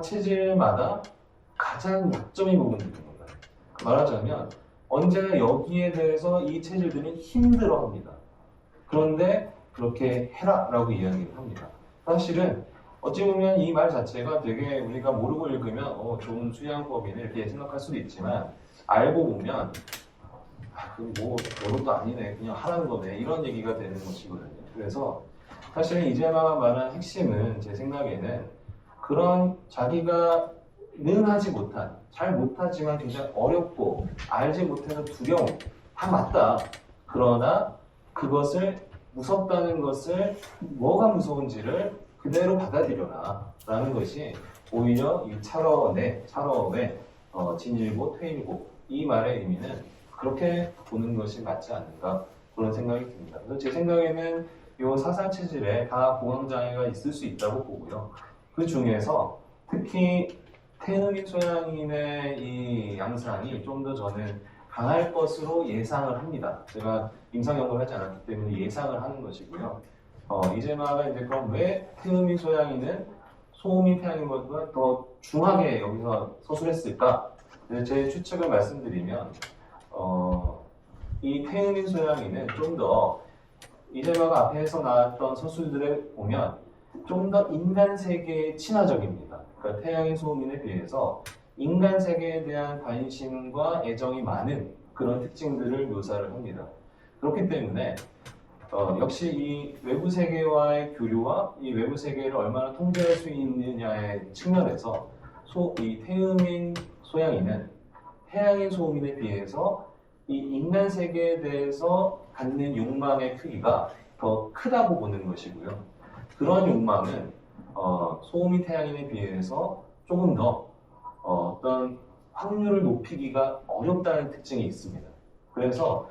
체질마다 가장 약점이 부분이 있는 겁니다. 말하자면 언제나 여기에 대해서 이 체질들은 힘들어합니다. 그런데 그렇게 해라라고 이야기를 합니다. 사실은 어찌 보면 이 말 자체가 되게 우리가 모르고 읽으면 좋은 수양법이네 이렇게 생각할 수도 있지만 알고 보면 뭐 너도 아니네 그냥 하라는 거네 이런 얘기가 되는 것이거든요. 그래서 사실은 이재마가 말한 핵심은 제 생각에는 그런 자기가 는 하지 못한, 잘 못하지만 굉장히 어렵고 알지 못해서 두려움 다 맞다. 그러나 그것을 무섭다는 것을 뭐가 무서운지를 그대로 받아들여라 라는 것이 오히려 이 차러의 진일보 퇴일보 이 말의 의미는 그렇게 보는 것이 맞지 않는가 그런 생각이 듭니다. 그래서 제 생각에는 이 사상 체질에 다 공황장애가 있을 수 있다고 보고요. 그 중에서 특히 태음인 소양인의 이 양상이 좀 더 저는 강할 것으로 예상을 합니다. 제가 임상 연구를 하지 않았기 때문에 예상을 하는 것이고요. 이재마가 이제 그럼 왜 태음인 소양인은 소음인 태양인보다 더 중하게 여기서 서술했을까? 제 추측을 말씀드리면 이 태음인 소양인은 좀 더 이재마가 앞에서 나왔던 서술들을 보면 좀 더 인간 세계에 친화적입니다. 그러니까 태양인 소음인에 비해서 인간 세계에 대한 관심과 애정이 많은 그런 특징들을 묘사를 합니다. 그렇기 때문에 역시 이 외부 세계와의 교류와 이 외부 세계를 얼마나 통제할 수 있느냐의 측면에서 이 태음인 소양인은 태양인 소음인에 비해서 이 인간 세계에 대해서 갖는 욕망의 크기가 더 크다고 보는 것이고요. 그런 욕망은 소음인 태양인에 비해서 조금 더 어떤 확률을 높이기가 어렵다는 특징이 있습니다. 그래서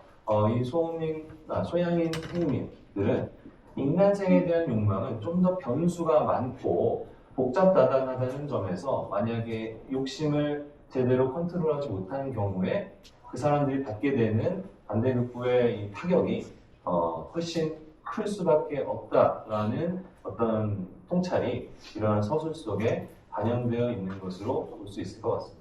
이 소양인 태음인들은 인간 세계에 대한 욕망은 좀 더 변수가 많고 복잡다단하다는 점에서 만약에 욕심을 제대로 컨트롤하지 못하는 경우에 그 사람들이 받게 되는 반대급부의 이 타격이 훨씬 클 수밖에 없다라는 어떤 통찰이 이러한 서술 속에 반영되어 있는 것으로 볼 수 있을 것 같습니다.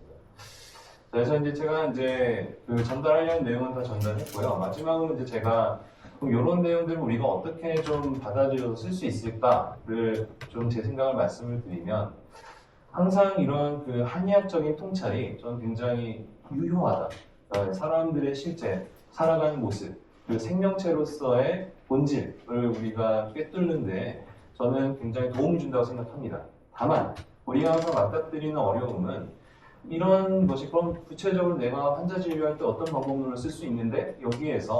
그래서 이제 제가 그 전달하려는 내용은 다 전달했고요. 마지막으로 이제 제가 이런 내용들을 우리가 어떻게 좀 받아들여서 쓸 수 있을까를 좀 제 생각을 말씀을 드리면 항상 이런 그 한의학적인 통찰이 저는 굉장히 유효하다. 사람들의 실제 살아가는 모습, 그 생명체로서의 본질을 우리가 꿰뚫는데 저는 굉장히 도움을 준다고 생각합니다. 다만 우리가 항상 맞닥뜨리는 어려움은 이런 것이 그럼 구체적으로 내가 환자 진료할 때 어떤 방법론을 쓸 수 있는데 여기에서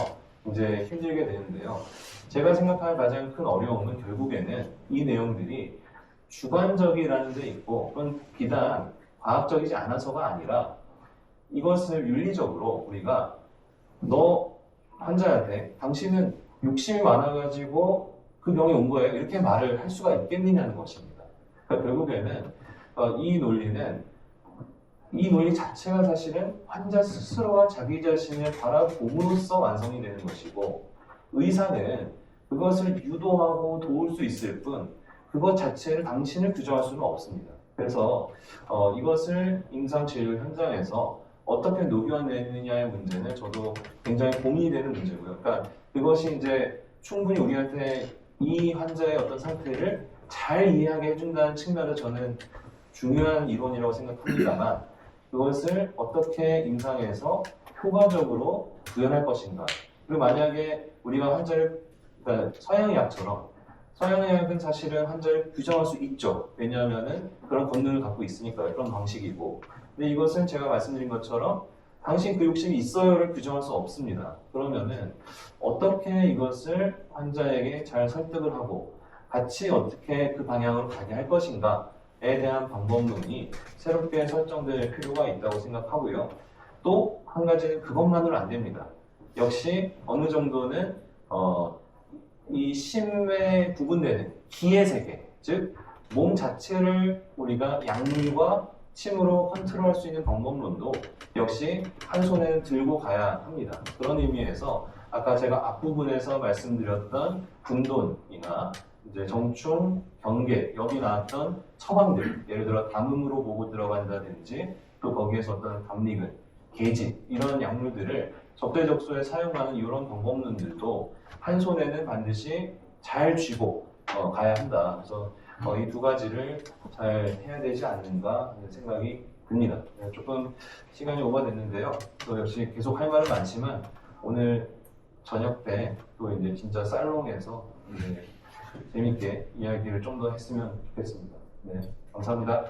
이제 힘들게 되는데요. 제가 생각하는 가장 큰 어려움은 결국에는 이 내용들이 주관적이라는 데 있고 그건 비단 과학적이지 않아서가 아니라 이것을 윤리적으로 우리가 너 환자한테 당신은 욕심이 많아가지고 그 병이 온 거예요 이렇게 말을 할 수가 있겠느냐는 것입니다. 그러니까 결국에는 이 논리 자체가 사실은 환자 스스로가 자기 자신을 바라봄으로써 완성이 되는 것이고 의사는 그것을 유도하고 도울 수 있을 뿐 그것 자체를 당신을 규정할 수는 없습니다. 그래서 이것을 임상진료 현장에서 어떻게 녹여내느냐의 문제는 저도 굉장히 고민이 되는 문제고요. 그러니까 그것이 이제 충분히 우리한테 이 환자의 어떤 상태를 잘 이해하게 해준다는 측면에서 저는 중요한 이론이라고 생각합니다만 그것을 어떻게 임상에서 효과적으로 구현할 것인가. 그리고 만약에 우리가 환자를 그러니까 서양의학은 사실은 환자를 규정할 수 있죠. 왜냐하면은 그런 권능을 갖고 있으니까요. 그런 방식이고. 근데 이것은 제가 말씀드린 것처럼 당신 그 욕심이 있어요를 규정할 수 없습니다. 그러면은 어떻게 이것을 환자에게 잘 설득을 하고 같이 어떻게 그 방향으로 가게 할 것인가에 대한 방법론이 새롭게 설정될 필요가 있다고 생각하고요. 또 한 가지는 그것만으로 안 됩니다. 역시 어느 정도는 이 심에 구분되는 기의 세계, 즉 몸 자체를 우리가 약물과 침으로 컨트롤할 수 있는 방법론도 역시 한 손에 들고 가야 합니다. 그런 의미에서 아까 제가 앞부분에서 말씀드렸던 분돈이나 이제 정충, 경계, 여기 나왔던 처방들, 예를 들어 담음으로 보고 들어간다든지 또 거기에서 어떤 담리근, 계집 이런 약물들을 적대적소에 사용하는 이런 방법론들도 한 손에는 반드시 잘 쥐고 가야 한다. 그래서 이 두 가지를 잘 해야 되지 않는가 하는 생각이 듭니다. 조금 시간이 오버됐는데요. 또 역시 계속 할 말은 많지만 오늘 저녁 때 또 이제 진짜 살롱에서 이제 재밌게 이야기를 좀 더 했으면 좋겠습니다. 네, 감사합니다.